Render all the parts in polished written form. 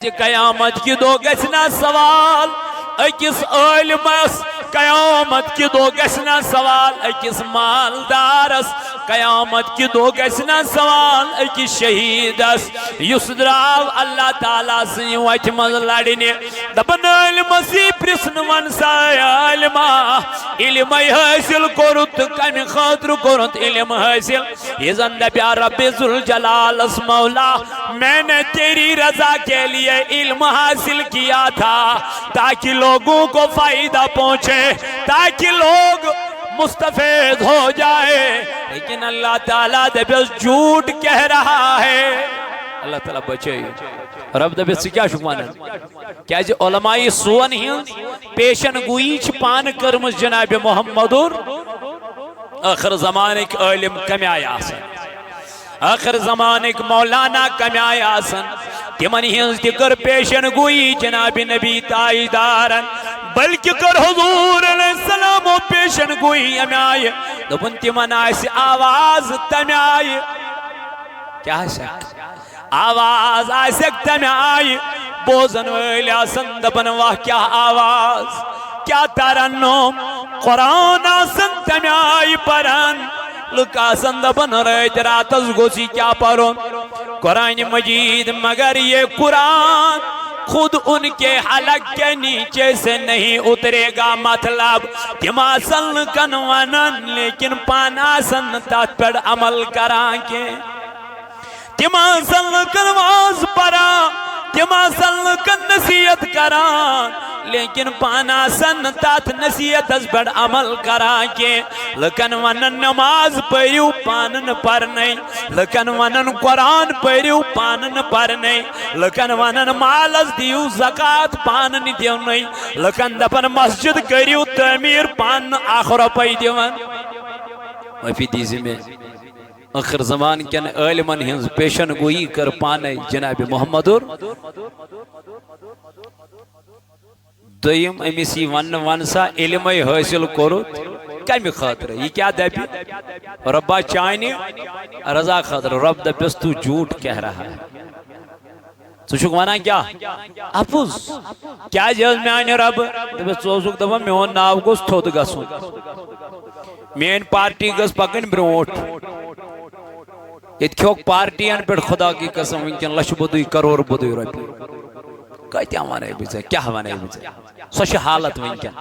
قیامت کی دو گسنا سوال اکس عالمس قیامت کی دو گسنا سوال اکس مالدارس قیامت کی دو گسنا سوال اکس شہیدس یس دراو اللہ تعالیٰ سی وچ مز لڑنے دپن علمسی پرسن ون سا علما علم حاصل کرت کم خاطر کرت علم حاصل یہ زن دپیا رب ذوالجلال مولا میں نے تیری رضا کے لیے علم حاصل کیا تھا تاکہ لوگوں کو فائدہ پہنچے تاکہ لوگ مستفید ہو جائے لیکن اللہ تعالیٰ دبیس جھوٹ کہہ رہا ہے اللہ تعالیٰ بچے رب دبیس سے کیا شکمان ہے کیا جی علماء سون ہی پیشن گوئی پان کرمز جناب محمد آخر زمانے کے علم کمی آیا آسن آخر زمانے کے مولانا کمی آیا آسن تمن ہنز کر پیشن گوئی جناب نبی تائیدارن بلکہ کر حضور علیہ السلام و پیشن گوئی ہمیں آئے دبن تمن آئیسی آواز تمہیں آئے کیا شک آواز آئیسک تمہیں آئے بوزن ویلی آسن دبن واہ کیا آواز کیا ترنم قرآن آسن تمہیں آئے پرن لکا سندبن رہت راتز گوسی کیا پرون قرآن مجید مگر یہ قرآن خود ان کے حلق کے نیچے سے نہیں اترے گا مطلب تماسل کنونن لیکن پاناسن تات پر عمل کران کے تماسل کنواز پرا تماسل کن نصیحت کران لیکن پانا سن تات نصیحت از بڑ عمل کران کے لکن ونن نماز پڑیو پانن پر نہیں لکن ونن قرآن پڑیو پانن پر نہیں لکن ونن مال از دیو زکاة پانن دیو نہیں لکن دپن مسجد کریو تعمیر پان آخر پی دیوان وفی دیزی میں آخر زمان کن علمان ہنز پیشن گوئی کر پانے جناب محمد دویم امیسی ون سا علم حاصل کرت کمی خاطر یہ کیا دبی ربا چاہنے رضا خاطر رب دبیس تو جھوٹ کہہ رہا ہے تو شک وانا کیا اپوز کیا جہاز میں آنے رب دبیس چوزک دبا میون ناو گوز تھود گسون مین پارٹی گز پکن بروٹ اتکیوک پارٹیان پر خدا کی قسم ونکن لش بدوی کرور بدوی ربی کہتی ہمارے بیچے کیا ہمارے بیچے سوچ حالت ونکن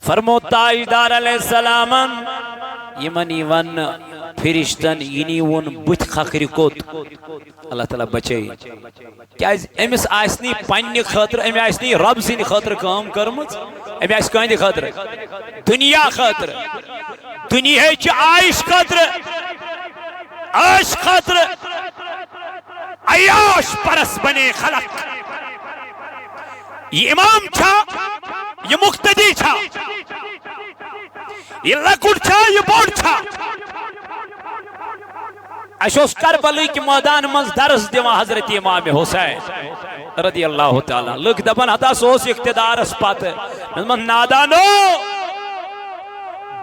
فرمو تاجدار علیہ السلام یمنی ون فرشتن ینی ون بت خکری کوت اللہ تعالیٰ بچے کیا امس آسنی پنی خاطر امی آسنی رب سین خاطر کام کرمت امی آس کہندی خاطر دنیا خاطر دنیا چی عائش خاطر عائش خاطر عیاش پرس بنے خلق یہ امام چھا یہ مقتدی چھا یہ لکڑ چھا یہ بوڑ چھا اشوس کربلی کی میدان منز درس دیوا حضرت امام حسین رضی اللہ تعالیٰ لکھ دبن حتا سوس اقتدار اس پات من نادانو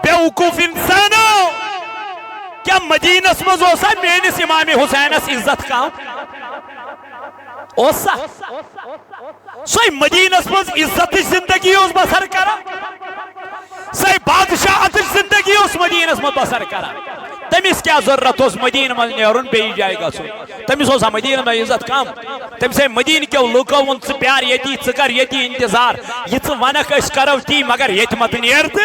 بیوقوف انسانو کیا مدینس مز اوسا مینس امام حسین اس عزت کا اوسا سوئی مدینس مز عزت زندگی اس بسر کرا سوئی بادشاہت زندگی اس مدینس مز بسر کرا تمیس کیا ضرورت اس مدین مز نیرون بے جائے گا سو تمیس اوسا مدین میں عزت کام تمیس مدین کیوں لوکو ان سے پیار یتی چکر یتی انتظار یہ تو ونک اس کرو تی مگر یت مت نیرد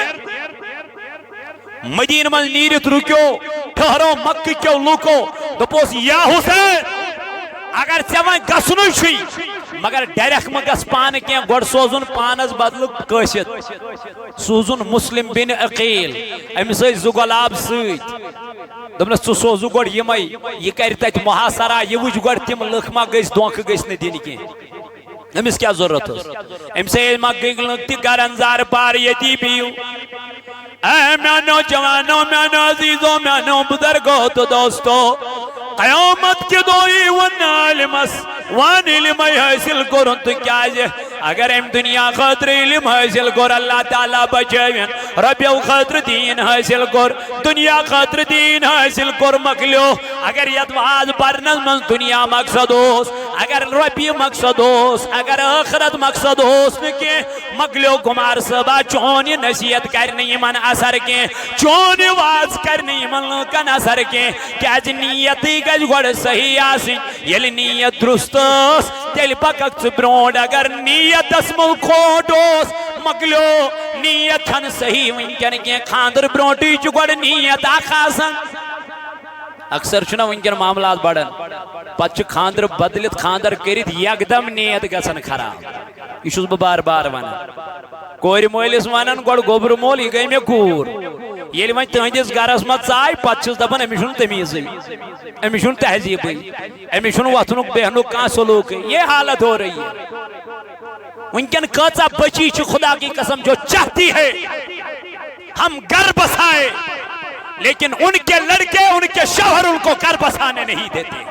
مدین من نیرت رکیو ٹھہرو مکہ کیو لوکو دپوس یا حسین اگر چوان گسنو چھوئی مگر ڈیرک مگس پان کیا گوڑ سوزن پانس بدل کشت سوزن مسلم بن عقیل امی سوئی زگلاب سویت دمنس تو سوزو گوڑ یمائی یہ کرتا ہے محاصرہ یہ وچ گوڑ تیم لکھما گیس دونک گیس ندین کی امس کیا ضرورت ہے ام سے علمہ گنگلتی گرنزار پار یتی بیو اے میانو جوانو میانو عزیزو میانو بزرگو تو دوستو قیامت کی دوئی ون علم علمس وان علم حاصل کرن تو کیاز اگر ام دنیا خاطر علم حاصل کر اللہ تعالیٰ بچائیں ربیو خاطر دین حاصل کر دنیا خاطر دین حاصل کر مکلیو اگر یت واز پرنس من دنیا مقصد ہوس اگر ربی مقصد ہوس اگر آخرت مقصد ہوس نکے مکلیو کمار صبح چونی نصیحت کرنے من اثر کے چونی واز کرنے من لکن اثر کے کیاز نیتی گز گوڑ صحیح آسی یلی نیت درست تیل پکک برونڈ اگر نیت اسمل کھوٹوس مکلیو نیت چھن صحیح ونکن کے خاندر برونڈی چکوڑ نیت آخاسن اکثر چھنا ونکن معاملات بڑھن پچھ خاندر بدلت خاندر کرت یکدم نیت گسن خراب یہ چھس بار بار وانا کوری مولس وانن گوڑ گوبر مول یہ گئی میں کور یلی وان تہندس گرس مت ژاے پتہ چھس دپان امس چھن تمیز امس چھن تہذیب امس چھن وتھنک بیہنک کانٛہہ سلوک یہ حالت ہو رہی ہے ونکن کچا بچی چھ خدا کی قسم جو چاہتی ہے ہم گھر بسائے لیکن ان کے لڑکے ان کے شوہر ان کو گھر بسانے نہیں دیتے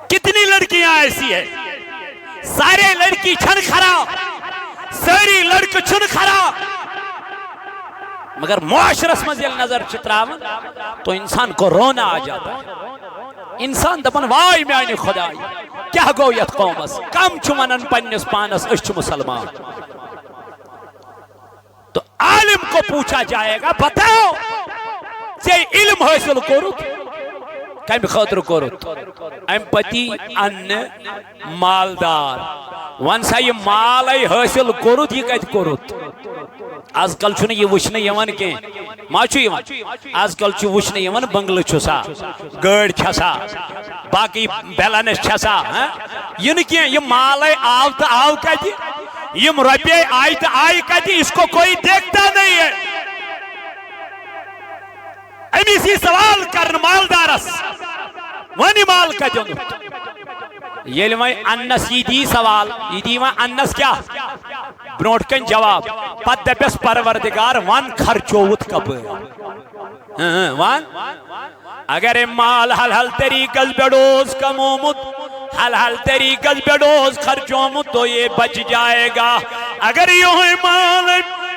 کتنی لڑکیاں ایسی ہیں سارے لڑکی چھن خراب ساری لڑک چھن خراب مگر معاشرس مزیل نظر چتراون تو انسان کو رونا آ جاتا ہے انسان دپن وائی میانی خدای کیا گو یت قومس کم چمنن پنس پانس اچھ مسلمان تو عالم کو پوچھا جائے گا بتاؤ سے علم حاصل کرت کم خاطر کرت ام پتی ان مالدار ون سا یہ مال حاصل کرت یہ کت کرت آج کل چھنے یہ وچھنے یوان کے ما چھو یوان آج کل چھو وچھنے یوان بنگل چھسا گڑ چھسا باقی بیلانس چھسا یہ نکی یہ مال آو تا آو کتی یہ روپیے آئی تا آئی کتی اس کو کوئی دیکھتا نہیں ہے امی سی سوال کرن مالدارس وانی مال کا جنو یہ لئے انس یہ دی سوال یہ دی وہاں انس کیا برونٹ کن جواب پت دپس پروردگار وان خرچوت کب وان اگر مال حل حل طریقز بیڑوز کمومت حل حل طریقز بیڑوز خرچومت تو یہ بچ جائے گا اگر یہ مال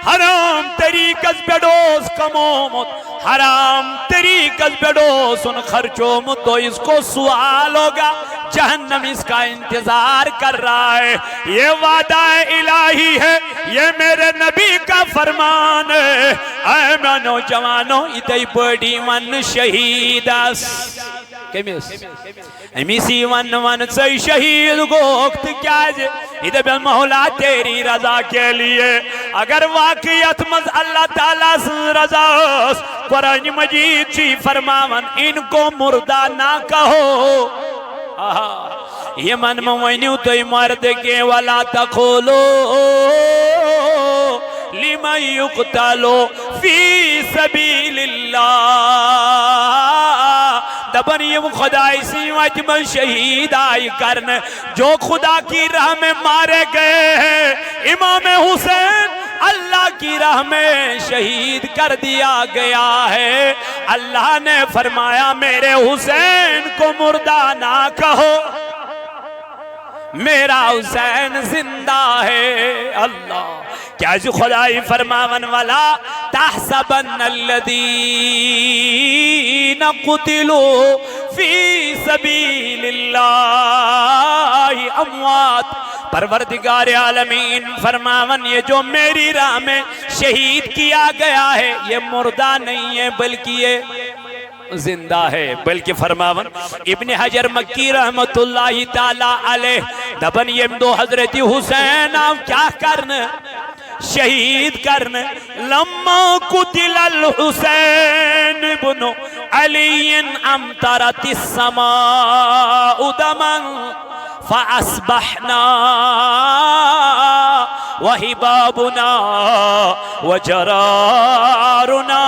حرام طریقز بیڑوز کمومت حرام طریقز بیڑوز ان خرچومت تو اس کو سوال ہوگا جہنم اس کا انتظار کر رہا ہے یہ وعدہ الہی ہے یہ میرے نبی کا فرمان ہے اے میں نوجوانوں اتائی بڑی ون شہید اس امیسی ون ون سے شہید گوکت کیا جے ادھے بے مولا تیری رضا کے لیے اگر واقعیت مز اللہ تعالیٰ سے رضا اس قرآن مجید چی فرماون ان کو مردہ نہ کہو یہ من موینیو تو مرد کے ولا تقولو لمن یقتلو فی سبیل اللہ دبن یہ خدای سی وجمن شہید آئی کرن جو خدا کی راہ میں مارے گئے ہیں امام حسین اللہ کی راہ میں شہید کر دیا گیا ہے اللہ نے فرمایا میرے حسین کو مردہ نہ کہو میرا حسین زندہ ہے اللہ کیا جو خدای فرماون والا تحسبن الذین قتلوا فی سبیل اللہ اموات پروردگار عالمین فرماون یہ جو میری راہ میں شہید کیا گیا ہے یہ مردہ نہیں ہے بلکہ یہ زندہ ہے بلکہ فرماون ابن حجر مکی رحمت اللہ تعالی علیہ دبن یہ دو حضرت حسین آپ کیا کرنے شہید کرنے لما قتل الحسین بن علی امطرت السماء دما فأصبحنا وحبابنا وجرارنا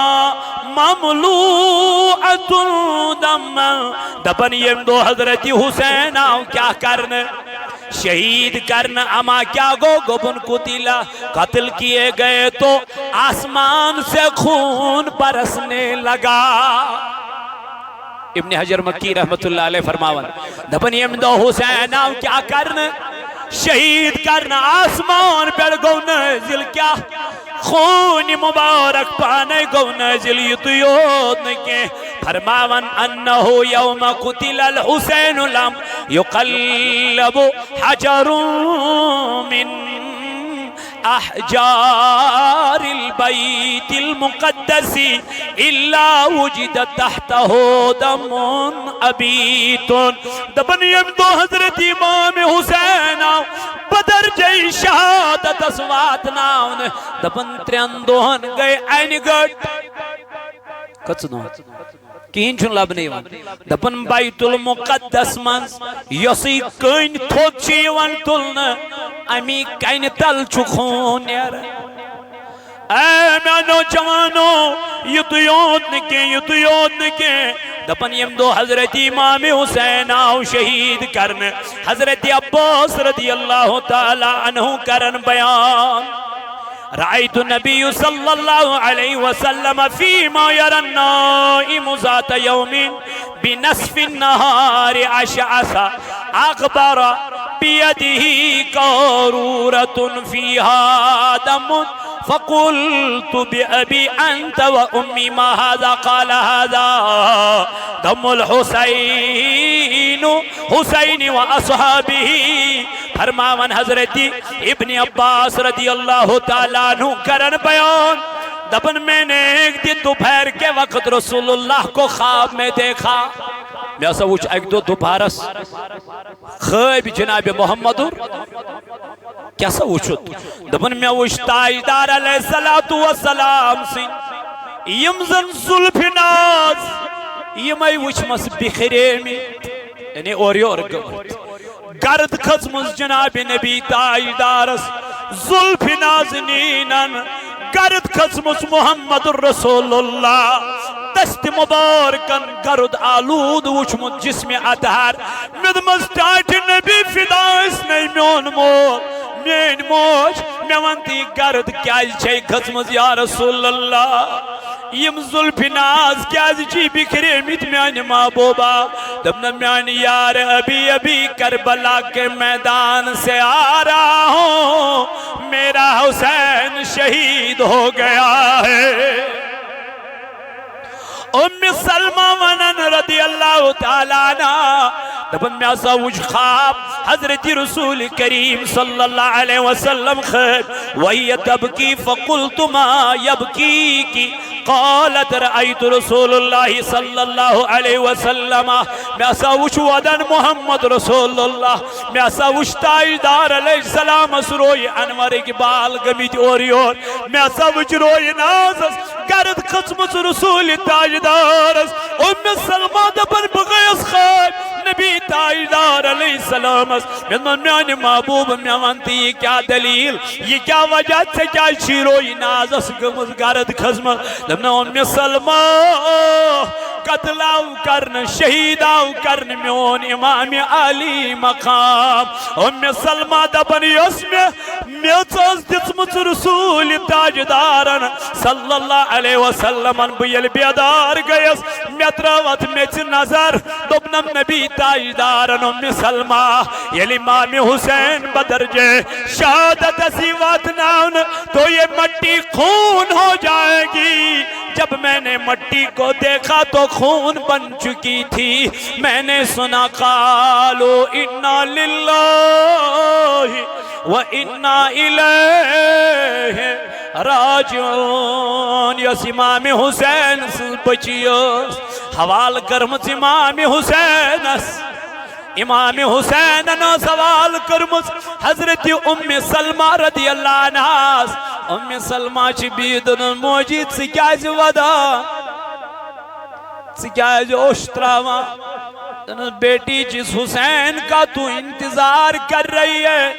مملوءة دما دبن یہ دو حضرت حسین آؤ کیا کرنے شہید کرنا اما کیا گو گبن قتلا قتل کیے گئے تو آسمان سے خون برسنے لگا ابن حجر مکی رحمت اللہ علیہ فرماون دپن یم دو حسین آو کیا کرنا شہید کرنا آسمان پر گو نازل کیا خون مبارک پانے گو نازل یتیود نکے فرماون انہو یوم قتل الحسین لم یقلب حجر من احجار البیت المقدس الا وجد تحته دم ابیت دبن یم دو حضرت امام حسین بدر جئی شہادت اسوات ناون دبن ترین دوہن گئے این گٹ کچنو کین چھن لبنی ون دپن بیت المقدس من یسی کین تھوک چی ون تلن امی کین تل چھ خون یار اے میانو جوانو یتیود نکے دپن یم دو حضرت امام حسین آو شہید کرن حضرت عباس رضی اللہ تعالی عنہ کرن بیان رأيت النبي صلى الله عليه وسلم فيما يرى النائم ذات يوم بنصف النهار أشعث أغبر بيده قارورة فيها دم فقلت بأبي أنت وأمي ما هذا قال هذا دم حسين وأصحابه فرماون حضرت ابن عباس رضی اللہ تعالیٰ عنہ کرن بیان دبن میں نے ایک دن دوپہر کے وقت رسول اللہ کو خواب میں دیکھا میں ایسا وچ ایک دو دوپہرس خواب جناب محمد کیسا وچت دبن میں وچ تاجدار علیہ السلام سی یمزن ظلف ناز یمائی وچ مس بخریمی یعنی اوری اور گمت گرد کھزمز جناب نبی تاجدارس ظلف نازنینن گرد کھزمز محمد رسول اللہ دست مبارکن گرد آلود وچمت جسم ادھار مدمز ٹاٹ نبی فدا اس نئی میون مول مین موج میوانتی گرد کیا چھے کھزمز یا رسول اللہ یم ظلف ناز کیاز جی بکھرے میت میان محبوبا دبنا میان یار ابھی کربلا کے میدان سے آ رہا ہوں میرا حسین شہید ہو گیا ہے ام سلمہ ونن رضی اللہ تعالیٰ عنہ دبن میں ایسا وجھ خواب حضرت رسول کریم صلی اللہ علیہ وسلم خیر وہی تبکی فقلت ما یبکی کی قالت رأیت رسول اللہ صلی اللہ علیہ وسلم میں ایسا وچھ ودن محمد رسول اللہ میں ایسا وچھ تاجدار علیہ السلام روئی انور اقبال گمیت اوریور میں ایسا وچھ روئی نازس گرد قسمت رسول تاجدارس ام سلمہ دبن بغیس خیب نبی تاجدار علیہ السلام میانی محبوب میوانتی یہ کیا دلیل یہ کیا وجہ سے کیا شیروئی نازس گمز گرد قسمت دبنا ام سلمہ قتلاو کرن شہیداو کرن میون امام علی مقام ام سلمہ دبن یسم میوچوز دسمت رسول تاجدارن صلی اللہ علیہ وسلم بیل بیدار گیس میتراوت میچ نظر دبنم نبی تاجدارن ام سلمہ یل امام حسین بدرجے شہادت سیوات ناون تو یہ مٹی خون ہو جائے گی جب میں نے مٹی کو دیکھا تو خون بن چکی تھی میں نے سنا قالو انا للہ و انا الیہ راجعون یس امام حسین بچیوس حوال کرمت امام حسینس امام حسین نے سوال کرمت حضرت ام سلمہ رضی اللہ عنہ ام سلمہ چی بیدن موجید سکیاز ودا سکیاز اشتراوا بیٹی جس حسین کا تو انتظار کر رہی ہے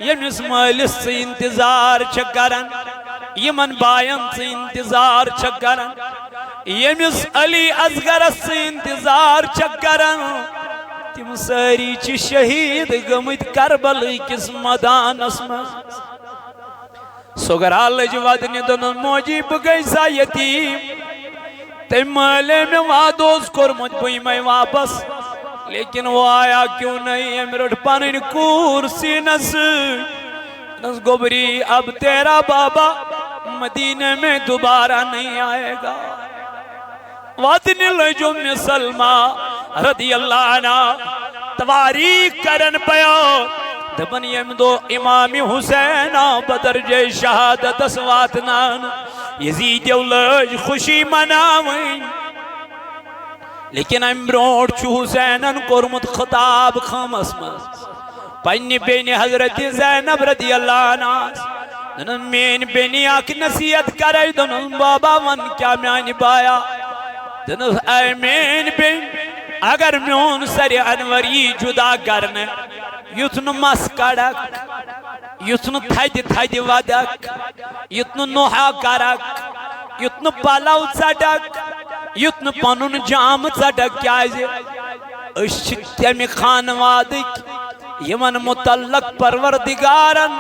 یمس مالس سے انتظار چکرن یمن بائن سے انتظار چکرن یمس علی اصغر سے انتظار چکرن تم ساری چی شہید گمت کربل کس مدان اسم سگر آلج ودن دن موجی بگئی سا یتیم تم مالے میں وعدوز کورمت بھئی میں واپس لیکن وہ آیا کیوں نہیں ہے میرے پانین کورسی نس گبری اب تیرا بابا مدینہ میں دوبارہ نہیں آئے گا واتن لجم سلمہ رضی اللہ عنہ تواریخ کرن پیو دبن یم دو امام حسین بدرجہ شہادت اسواتنان یزید اولج خوشی مناوین لیکن امبروٹ چو حسینن کرمت خطاب خمس مز پنی بینی حضرت زینب رضی اللہ عنہ دنن مین بینی آک نصیحت کرائی دنن بابا ون کیا میانی بایا دنن اے مین بین اگر میون سر انوری جدا کرنے یتن مس کڑک یتن تھد ودک یتن نوحا کرک یتن پلو ژٹک یتن پنن جام ژٹک کیازِ أسۍ چھِ تمہِ خانوادٕکۍ یمن متعلق پروردگارن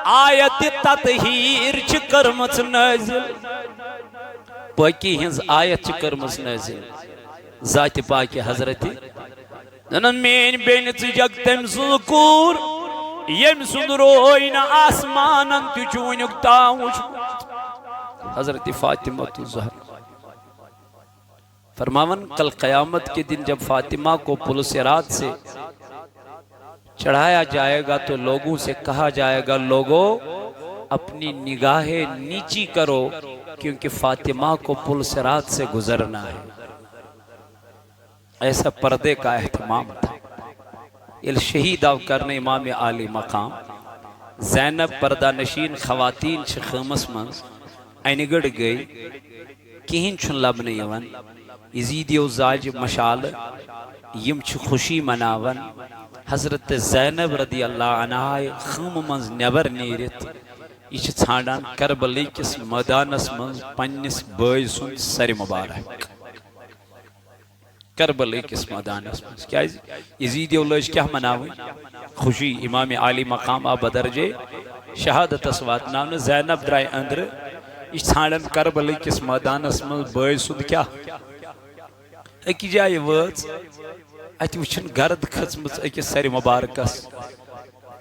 آیت تطہیر چھ کرمت نازل پاکی ہنز آیت چھ کرمت نازل ذات پاکی حضرت ننن مین بین جگ تم سکور یم سند روئن آسمانن تجونک تاؤش حضرت فاطمہ الزہرا فرماون کل قیامت کے دن جب فاطمہ کو پل صراط سے چڑھایا جائے گا تو لوگوں سے کہا جائے گا لوگوں اپنی نگاہیں نیچی کرو کیونکہ فاطمہ کو پل صراط سے گزرنا ہے ایسا پردے کا اہتمام تھا الشہید آو کرنے امام عالی مقام زینب پردہ نشین خواتین چھ خیمس منز اینگڑ گئی کہیں چھن لبنے یون یزیدیو زاج مشال یم چھ خوشی مناون حضرت زینب رضی اللہ عنہ خم منز نیبر نیرت یہ چھ ژھانڈان کربلی کس میدانس منز پننس بٲے سُنٛد سر مبارک کربلی کس میدانس منز کیا یزیدیو لج کیا مناویں خوشی امام عالی مقام بدرجے شہادت اسوات نام زینب درائے اندر یہ ژھانڈان کربلی کس میدانس منز بٲے سُنٛد کیا اکی جائے وٲژ اتہ وچھن گرد کھژمٕژ أکِس سر مبارکس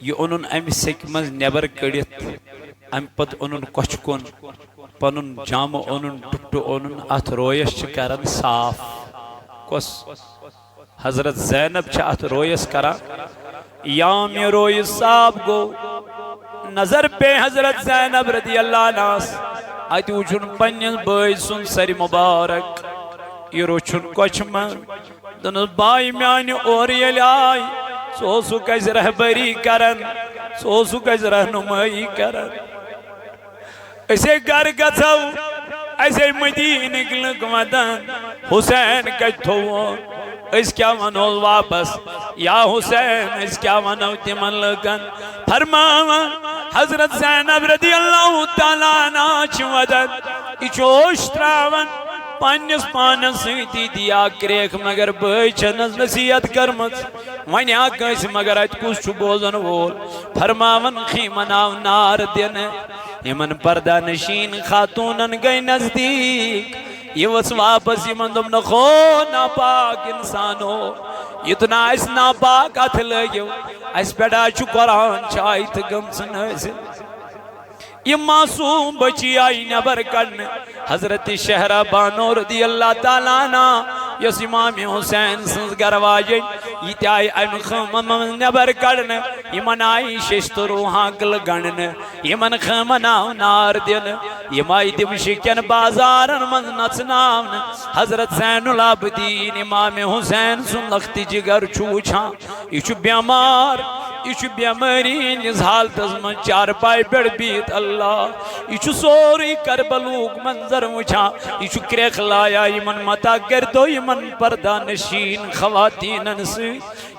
یہ اونن امہ سیٚکہِ منٛز نیبر کڑِتھ امہ پتہٕ اونن کۄچھِ کُن پنُن جامہٕ اونن ٹُکٹہٕ اونن اتھ رویس چھ کران صاف کۄس حضرت زینب چھ اتھ رویس کران یام یہ روی صاف گو نظر پہ حضرت زینب رضی اللہ عنہ اتہ وچھن پننس بٲے سُنٛد سر مبارک یہ روچھن کۄچھِ منٛز دنس بائی میانی اور یل آئی سوسو کس رہبری کرن سوسو کس رہنمائی کرن اسے گر گھو اسے مدینک لگ ودن حسین کتھو اس کیا ونو واپس یا حسین اس کیا ونو تمن لگن فرماون حضرت زینب رضی اللہ تعالیٰ عنہ ودن اچوش تراون پانس پانس سیتی دیا کریک مگر بھائی چھنس نصیحت کرمت ونی آکس مگر ات کس چھو بوزن وول فرماون خیمناو نار دن یمن پردہ نشین خاتونن گئی نزدیک یہ وس واپس یمن دم نخو ناپاک انسانو اتنا اس ناپاک ات لگیو اس پیڑا چھو قرآن چاہیت گم سنیسے یہ معصوم بچی آئی نبر کرنے حضرت شہرہ بانو رضی اللہ تعالیٰ عنہ یس امام حسین سنز گرواجی یہ تیائی ایم خمم نبر کرنے یہ من آئی ششت روحاں گل گننے یہ من خمناو نار دن یہ مائی دمشکن بازارن من نچناون حضرت زین العابدین امام حسین سن لختی جگر چوچھاں یہ چھو بیمار یہ چھو بیمارین اس حالت از من چار پائی بیڑ بیت اللہ یہ چھو سوری کربلوک منظر مچھا یہ چھو کریخ لایا یہ من متا گردو یہ من پردہ نشین خواتین سے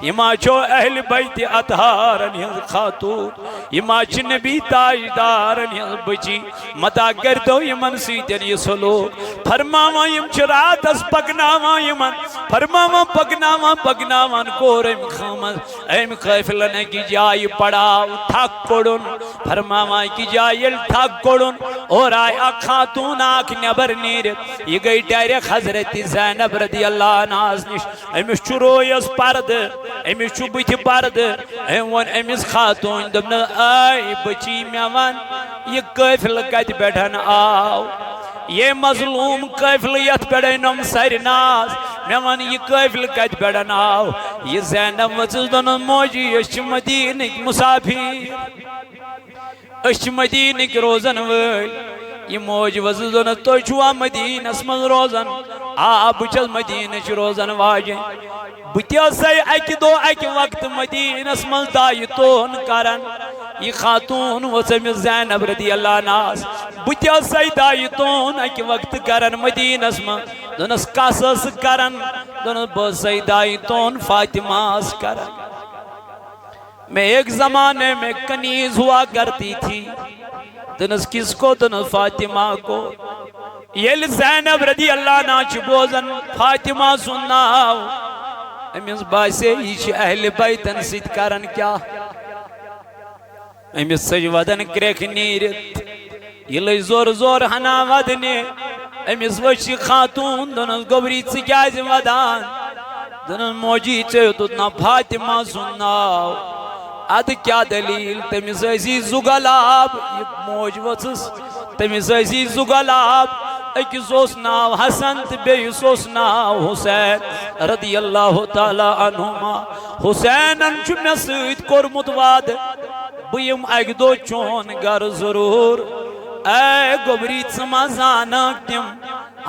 یہ ماں چھو اہل بیت اطہارن ہز خاتون یہ ماں چھ نبی تاجدارن ہز بچی متا گردو یہ من سیتن یہ سلوک فرماوا یم چھ رات اس پگناوا یہ من فرماوا پگناوا کور ایم خامد ایم خیفلنے کی جائی پڑاو تھک پڑن فرماوان کی جائے تھک کوڑن اور آئے خاتون آنکھ نبر نیرت یہ گئی ڈائریک حضرت زینب رضی اللہ عنہ نش امس چھ رویس پرد امس چھ بت پرد ون امس خاتون دپن اے بچی مے ون یہ قافل کت بیٹھن آو یہ مظلوم قافل یت پڑنم سرناس میں ون یہ قافل کت پڑن آو یہ زینب وچس دن موجی اس مدینک مسافر اس مدینک روزن ول یہ موج وچس دن تو چھوا مدینس من روزن آ بچس مدینچ روزن واجن بتیسے اکی دو اکی وقت مدینس من دایتون کرن یہ خاتون وسم زینب رضی اللہ عنہ بتیسے دایتون اکی وقت کرن مدینس من دنس قصص کرن دنس بسے دایتون فاطمہ کرن میں ایک زمانے میں کنیز ہوا کرتی تھی دنس کس کو دنس فاطمہ کو یہ زینب رضی اللہ عنہ چھ بوزن فاطمہ سنناو امس باسے یہ اہل بیتن سید کرن کیا امس سج ودن کریک نیرت یہ لئی زور زور ہنا ودنے امس وچی خاتون دنس گوبری ثکیاز ودان دنس موجی چیو تتنا فاطمہ سنناو اد کیا دلیل تمس ایسی زغلاب یہ موج وچس تمس ایسی زغلاب اکس اوس ناو حسن تو بیس اوس ناو حسین رضی اللہ تعالی عنہما حسینن چھ مے سۭتۍ کوٚرمُت وعدٕ بہٕ یِمہٕ اکہِ دۄہ چون گھر ضروٗر اے گوبری ژٕ ما زانکھ تِم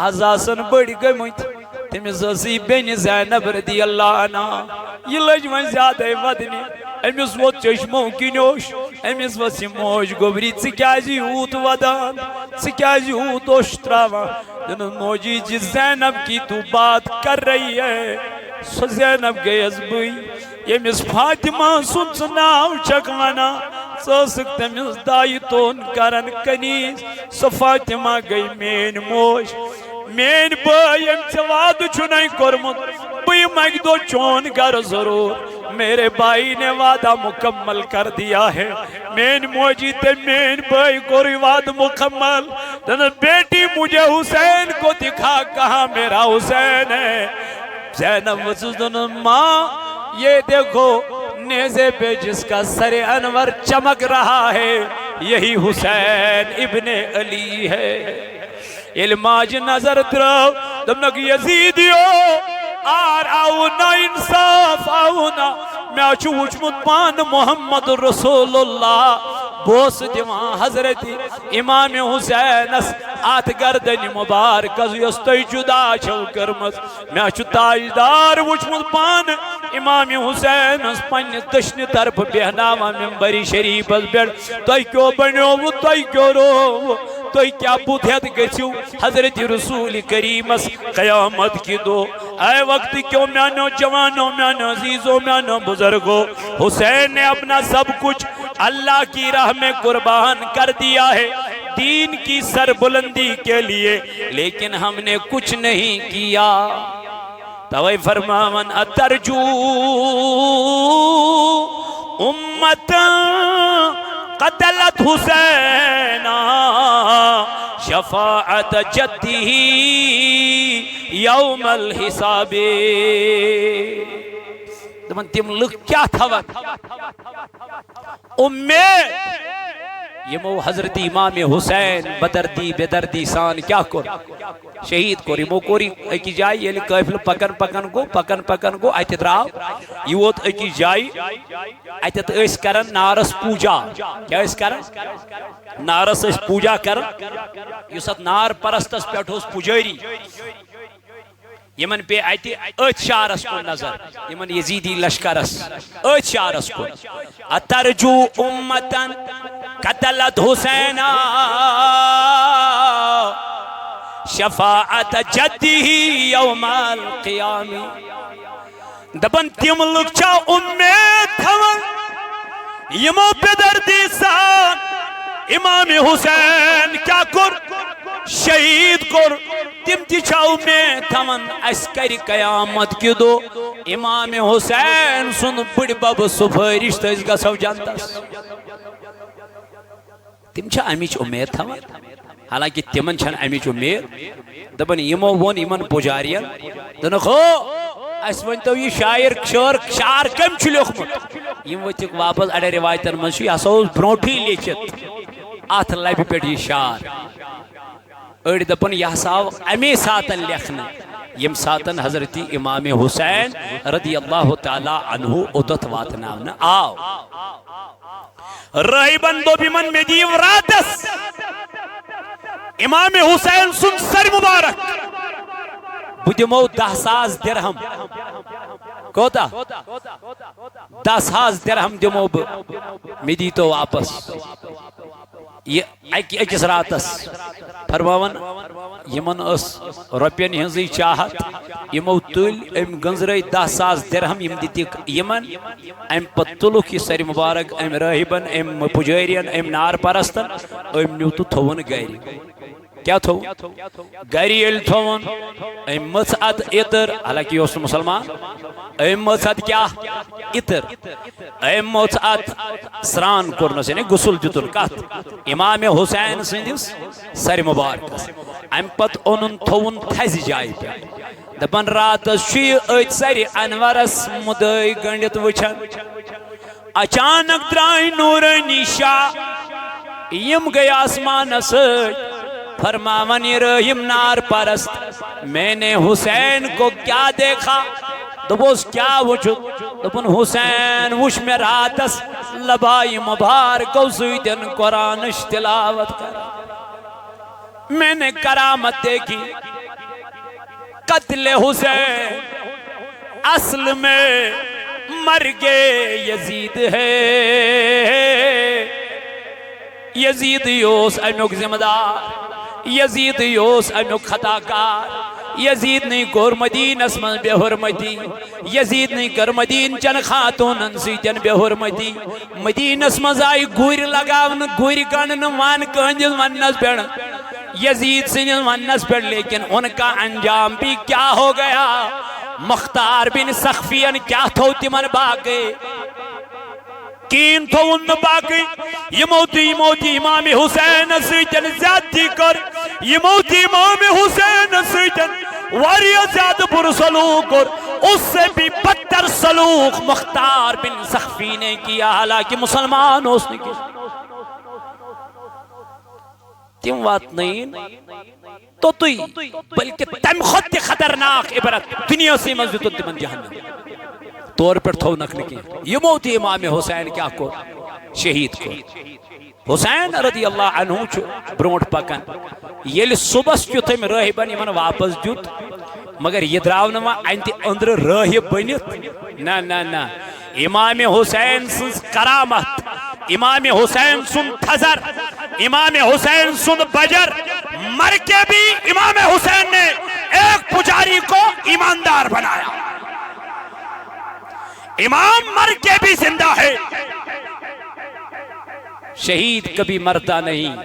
آز آسن بٔڑۍ گٔمٕتۍ تٔمِس ٲسٕے بیٚنہِ زینب رضی اللہ عنہ یہ لٔج وۄنۍ زیادَے ودنہِ امس ووت چشمو کنوش امس وس موج گوبری ژٕ کیازِ یوٗت ودان ژٕ کیازِ یوٗت اوش تراوان دنس موجی جی زینب کی تو بات کر رہی ہے سو زینب گیس بھئی یمس فاطمہ سن ژٕ ناو چھکھ ونان ژٕ ٲسکھ تٔمِس دایتون کرن کنیز سو فاطمہ گئی میٲنۍ موج میٲنۍ بٲے ییٚمۍ ژےٚ وعدٕ چھُنَے کوٚرمُت بہٕ یِمہٕ اکہِ دۄہ چون گھر ضرور میرے بھائی نے وعدہ مکمل کر دیا ہے میری موجی تے میری بھائی کو وعدہ مکمل بیٹی مجھے حسین کو دکھا کہاں میرا حسین ہے زینب وسوس ماں یہ دیکھو نیزے پہ جس کا سر انور چمک رہا ہے یہی حسین ابن علی ہے علماج نظر ترو دمنک یزیدیو آر آونا انصاف آونا میں چھو وچمت پان محمد رسول اللہ بوس دیوان حضرت امام حسین آت گردن مبارک از یستی جدا چھو کرمز میں چھو تاجدار وچمت پان امام حسین پنی دشن طرف بہناوا منبری شریف از بیڑ توی کیوں بنیو توی کیوں رو توی کیا بودھیت گچو حضرت رسول کریم قیامت کی دو اے وقت کیوں میانو جوانوں میانو عزیزوں میانو بزرگوں حسین نے اپنا سب کچھ اللہ کی راہ میں قربان کر دیا ہے دین کی سر بلندی کے لیے لیکن ہم نے کچھ نہیں کیا توئی فرماون اترجو امتا قتلت حسینا شفاعت جدی یوم الحساب دمن تم لکھ کیا تھوت امید یمو حضرت امام حسین بدردی بدردی سان کیا کر شہید کوری مو کوری ایکی جائی یلی قافل پکن گو ایت دراو یہ ووت ایکی جائی ایت اس کرن نارس پوجا کیا اس کرن نارس اس پوجا کرن یوسط نار پرستس پیٹھوس پوجاری یمن پہ آتی ایت شارس کو نظر یمن یزیدی لشکرس ایت شارس کو اترجو امتن قتلت حسینا شفاعت جدی یوم القیامی دبن تیم لوگ چا امید تھون یمو بدردی سان امام حسین کیا کر شہید کر تم تی چا امید تھون اسکری قیامت کی دو امام حسین سن بڑی باب سفارش تیز گسو جانتس تم امچ امید تھوان حالانکہ تمن چھن امچ امید دپن یمو وون یمن پجارین دنک ہو اس ونتو یہ شعر کم چھ لیوکھمت یم وتھک واپس اڑے روایتن من چھ ہسا اوس برونٹھی لیکھت ات لبہ پہ یہ شعر اڑ دپن یہ ہسا آو امی ساتن لیکھنا یم ساتن حضرت امام حسین رضی اللہ تعالی عنہ اوتت واتناونا آو راہبن دوپ یمن مے دیو راتس امام حسین سن سر مبارک بہ دمو 10,000 درہم کوتا 10,000 درہم دمو بہ مے دیتو واپس یہ اکس راتس فرماون یمن اس روپین ہنزی چاہت یمو تل ام گنزرے 10,000 درہم یم دتک یمن ام پت تلک یہ سر مبارک ام راہبن ام پجارین ام نار پرستن ام نیو تو تھون گری کیا تھو گری یل تھون ام مس ات اتر حالانکہ یہ مسلمان ام مس ات کیا اتر ام مس ات سران کرنس یعنی غسل دتن کت امام حسین سندس سر مبارک ام پت اونن تھون تھز جائے پہ دپن رات چھ ات سر انورس مدعی گنڈت وچھن اچانک درائے نورانی شاہ یم گئی آسمان ست فرماون یہ رحیم نار پرست میں نے حسین کو کیا دیکھا دبوس کیا وچھو دبن حسین وش میں راتس لبائی مبارک سویدن قرآن تلاوت کر میں نے کرامت دیکھی قتل حسین اصل میں مرگ یزید ہے یزید یوس امیوک ذمہ دار یزید یوس امیوک خطا کار یزید نہیں کور مدین اسمن بے حرمتی یزید نہیں کر مدین چن خاتونن سیتن بے حرمتی مدین اسمن آئی گوری لگاون گوری گنن وان کنجل ونس پیڑ یزید سنجل ونس پیڑ لیکن ان کا انجام بھی کیا ہو گیا مختار بن سخفین کیا تھو تمن باقی کین تھون باقی یہ موتی امام حسین سیتن زیادتی کر یہ موتی امام حسین سیتن واریا زیادہ پر سلوک کر اس سے بھی بدتر سلوک مختار بن سخفی نے کیا حالانکہ مسلمان اس نے کیا تم وات نہیں تو توی بلکہ تم خود خطرناک عبرت دنیا سے مزید تمن جہنم طور پر تھو نکل کی یہ موتی امام حسین کیا کو شہید کو حسین رضی اللہ عنہ چھو برونٹ پکن یہ صبح چھو تم راہبن یمن واپس دیت مگر یہ دراؤنما انتی اندر راہب بنیت نا نا نا امام حسین سن کرامت امام حسین سن تھزر امام حسین سن بجر مر کے بھی امام حسین نے ایک پجاری کو ایماندار بنایا امام مر کے بھی زندہ ہے شہید کبھی مرتا نہیں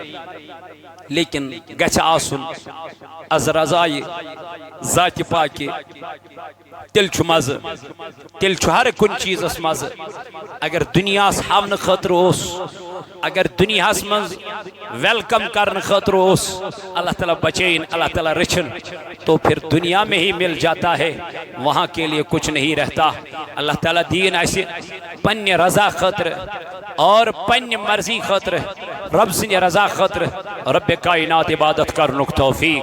لیکن گچھ آسن از رضائی ذات پاکی تل چھو مز تل چھو ہر کن چیز اس مز اگر دنیا اس حاون خطر اس اگر دنیا اس مز ویلکم کرن خطر اس اللہ تعالیٰ بچین اللہ تعالیٰ رچن تو پھر دنیا میں ہی مل جاتا ہے وہاں کے لیے کچھ نہیں رہتا اللہ تعالیٰ دین ایسے پنی رضا خطر اور پنی مرضی خطر رب سے رضا خطر رب کائنات عبادت کرنک توفیق